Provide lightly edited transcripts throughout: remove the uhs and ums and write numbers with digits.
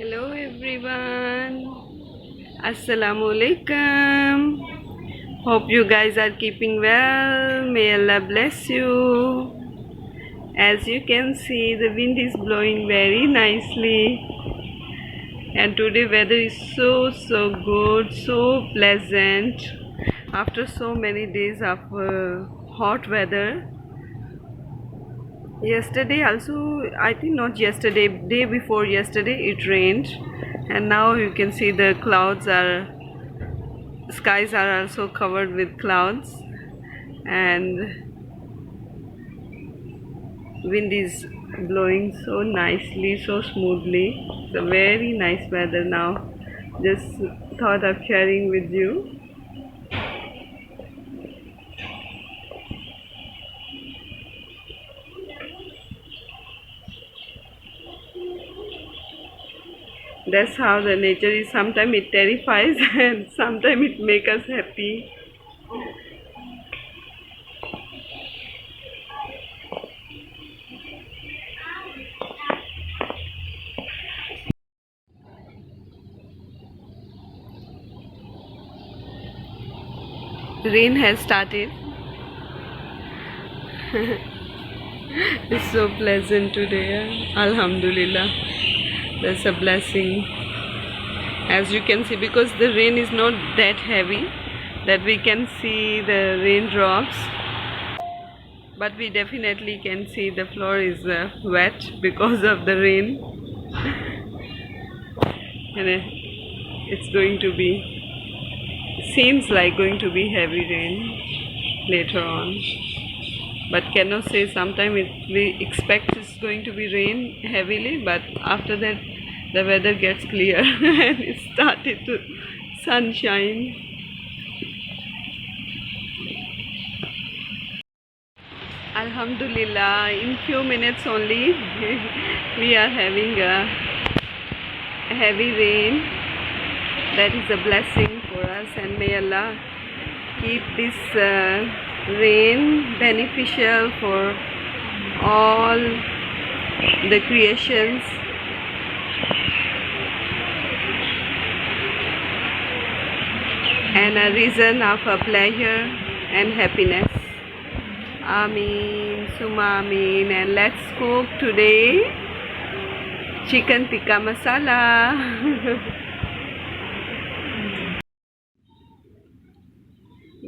Hello everyone. Assalamu alaikum. Hope you guys are keeping well. May Allah bless you. As you can see, the wind is blowing very nicely. And today weather is so good, so pleasant. After so many days of hot weather. Yesterday also, I think not yesterday, day before yesterday it rained, and now you can see the skies are also covered with clouds, and wind is blowing so nicely, so smoothly. It's a very nice weather now. Just thought of sharing with you. That's how the nature is. Sometimes it terrifies and sometimes it makes us happy. Rain has started. It's so pleasant today. Alhamdulillah. That's a blessing. As you can see, because the rain is not that heavy that we can see the raindrops, but we definitely can see the floor is wet because of the rain. And it's going to be, seems like going to be heavy rain later on, but cannot say. Sometime we expect it's going to be rain heavily, but after that the weather gets clear and it started to sunshine. Alhamdulillah, in few minutes only we are having a heavy rain. That is a blessing for us, and may Allah keep this rain beneficial for all the creations. And a reason of a pleasure and happiness. Ameen, Summa Ameen. And let's cook today chicken tikka masala.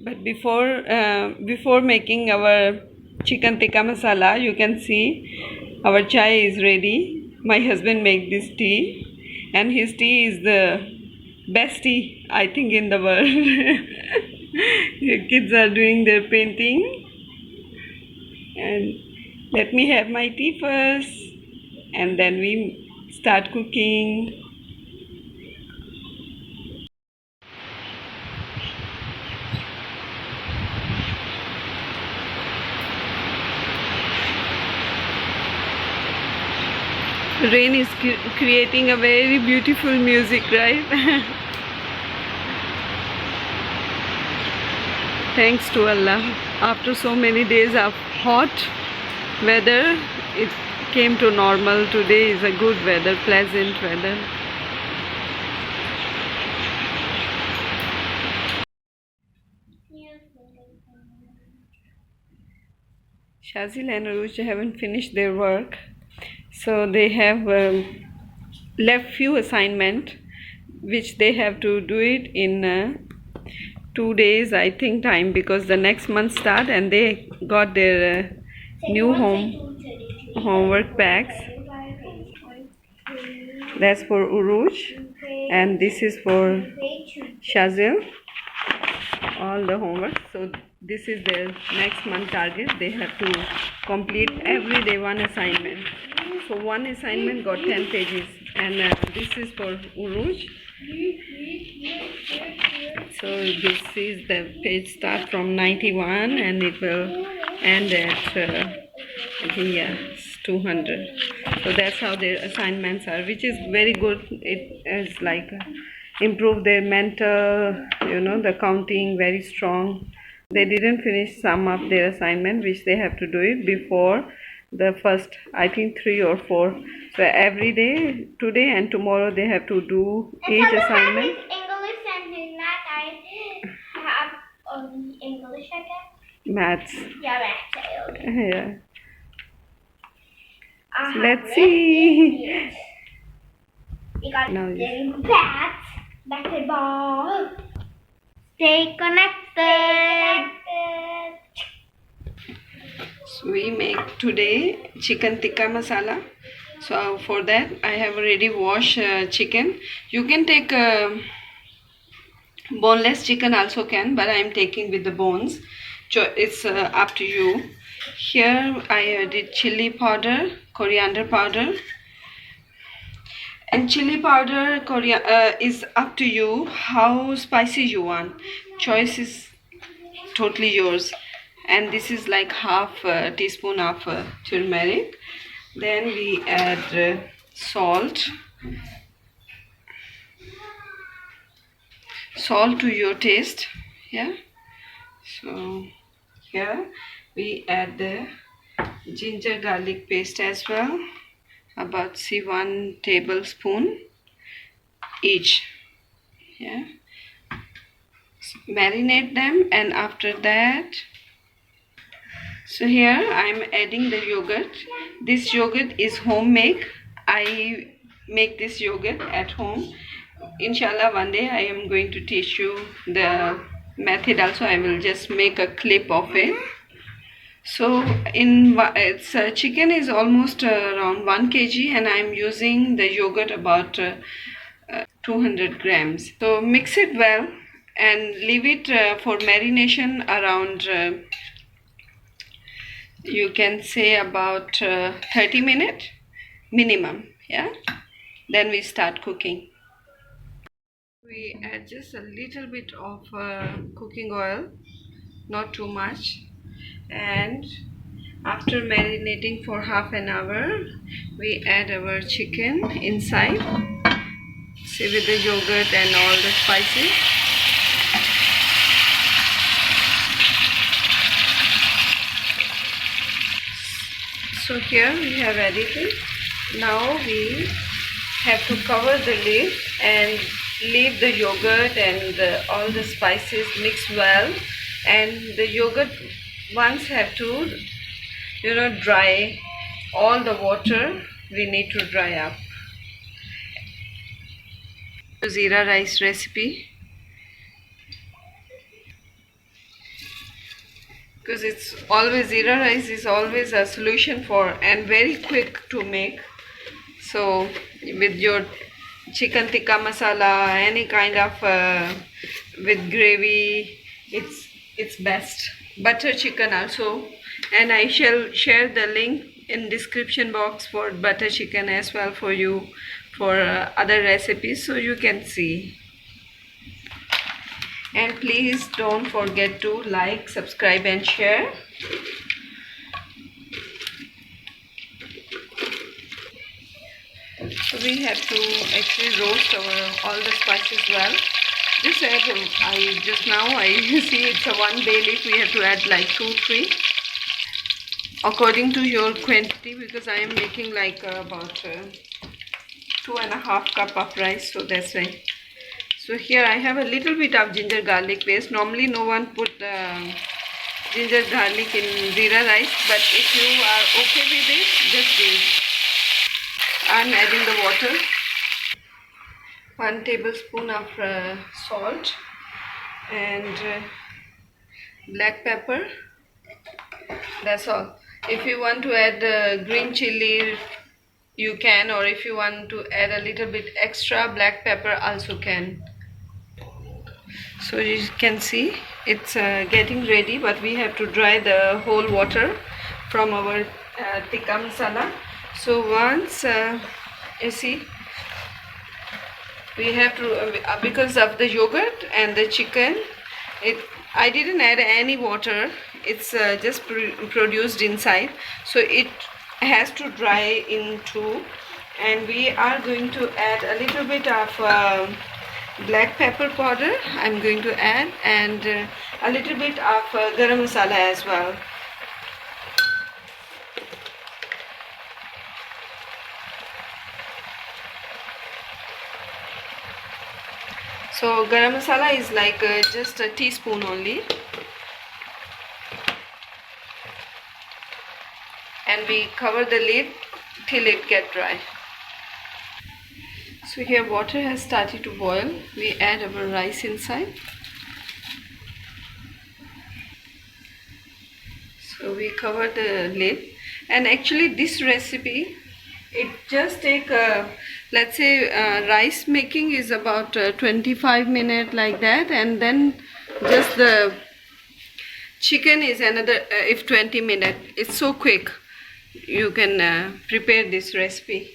But before making our chicken tikka masala, you can see our chai is ready. My husband make this tea, and his tea is the best tea I think in the world. The kids are doing their painting, and let me have my tea first, and then we start cooking. Rain is creating a very beautiful music, right? Thanks to Allah. After so many days of hot weather, it came to normal. Today is a good weather, pleasant weather. Shazil and Aruj haven't finished their work, so they have left few assignment which they have to do it in 2 days, I think, time, because the next month start, and they got their new homework packs. That's for Uruj, and this is for Shazil, all the homework. So this is their next month target. They have to complete every day one assignment. So one assignment got 10 pages, and this is for Uruj. So this is the page start from 91 and it will end at I think, yeah, it's 200. So that's how their assignments are, which is very good. It is like improve their mental, the counting very strong. They didn't finish some of their assignment which they have to do it before The first, I think 3 or 4. So every day, today and tomorrow, they have to do each assignment. English and in math I have English, I guess. Maths. Yeah, maths. Yeah. So let's see. We got Now bats, basketball. Stay connected. So we make today chicken tikka masala. So for that I have already washed chicken. You can take boneless chicken also can, but I am taking with the bones. So it's up to you. Here I did chili powder, coriander powder, and chili powder is up to you how spicy you want. Choice is totally yours. And this is like half a teaspoon of turmeric. Then we add salt to your taste. Yeah, so here we add the ginger garlic paste as well, about 1 tablespoon each. Yeah, marinate them, and after that, so here I'm adding the yogurt. This yogurt is homemade. I make this yogurt at home. Inshallah, one day I am going to teach you the method also. I will just make a clip of it. So it's chicken is almost around 1 kg, and I'm using the yogurt about 200 grams. So mix it well and leave it for marination around you can say about 30 minutes minimum. Yeah, then we start cooking. We add just a little bit of cooking oil, not too much, and after marinating for half an hour we add our chicken inside, see, with the yogurt and all the spices. So here we have added it. Now we have to cover the lid and leave the yogurt and all the spices mix well, and the yogurt once have to dry. All the water we need to dry up. Zeera rice recipe, because it's always zeera rice is always a solution for and very quick to make. So with your chicken tikka masala, any kind of with gravy, it's best. Butter chicken also, and I shall share the link in description box for butter chicken as well for you, for other recipes, so you can see. And please don't forget to like, subscribe and share. So we have to actually roast all the spices well. Just add, I see it's a 1 bay leaf. We have to add like 2-3 according to your quantity, because I am making like about 2.5 cup of rice, so that's why. So here I have a little bit of ginger garlic paste. Normally no one put ginger garlic in zeera rice, but if you are okay with it, just do it. I'm adding the water, 1 tablespoon of salt and black pepper. That's all. If you want to add green chili, you can, or if you want to add a little bit extra black pepper also can. So you can see it's getting ready, but we have to dry the whole water from our tikka masala. So once you see, we have to because of the yogurt and the chicken, I didn't add any water. It's just produced inside, so it has to dry into, and we are going to add a little bit of black pepper powder. I'm going to add, and a little bit of garam masala as well. So garam masala is like just a teaspoon only, and we cover the lid till it get dry. So here water has started to boil. We add our rice inside. So we cover the lid, and actually this recipe, it just take let's say rice making is about 25 minutes like that, and then just the chicken is another if 20 minutes. It's so quick. You can prepare this recipe.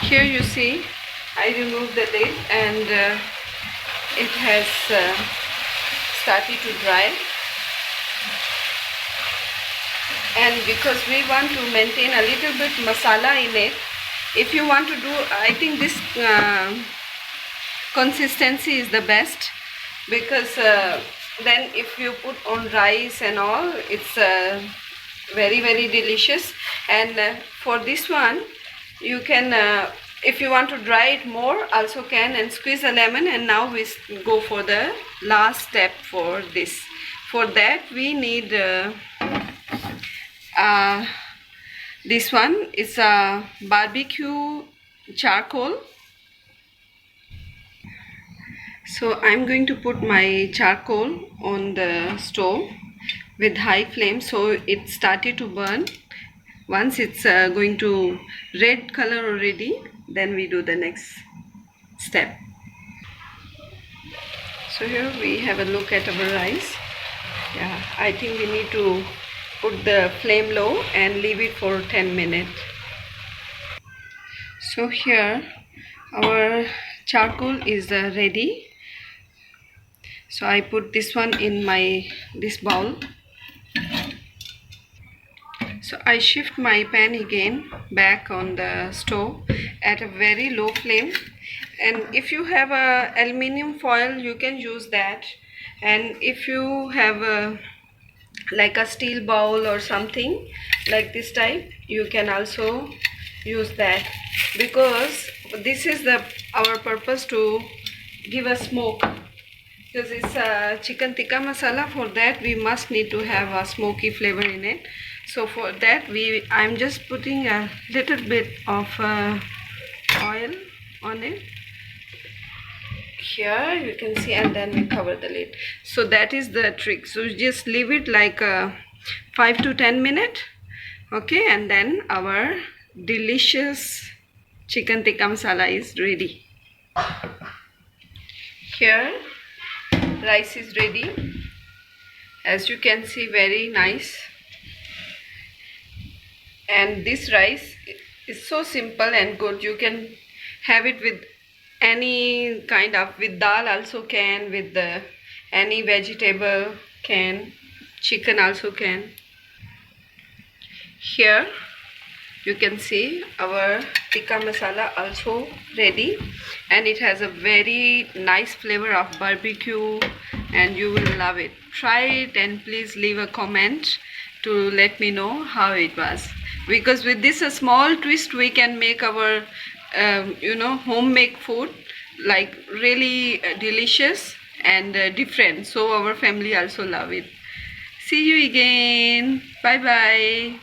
Here you see I remove the lid, and it has started to dry. And because we want to maintain a little bit masala in it, if you want to do, I think this consistency is the best, because then if you put on rice and all, it's very very delicious. And for this one you can if you want to dry it more also can, and squeeze a lemon. And now we go for the last step for this. For that we need this one is a barbecue charcoal. So I'm going to put my charcoal on the stove with high flame, so it started to burn. Once it's going to red color already, then we do the next step. So here we have a look at our rice. Yeah, I think we need to put the flame low and leave it for 10 minutes. So here our charcoal is ready. So I put this one in this bowl. So I shift my pan again back on the stove at a very low flame, and if you have a aluminium foil you can use that, and if you have like a steel bowl or something like this type, you can also use that, because this is our purpose to give a smoke, because it's a chicken tikka masala. For that we must need to have a smoky flavor in it. So for that I'm just putting a little bit of oil on it. Here you can see, and then we cover the lid. So that is the trick. So just leave it like 5 to 10 minutes, okay, and then our delicious chicken tikka masala is ready. Here rice is ready, as you can see, very nice. And this rice is so simple and good. You can have it with any kind of, with dal also can, with any vegetable can, chicken also can. Here you can see our tikka masala also ready, and it has a very nice flavor of barbecue, and you will love it. Try it and please leave a comment to let me know how it was, because with this a small twist we can make our homemade food like really delicious and different, so our family also love it. See you again. Bye bye.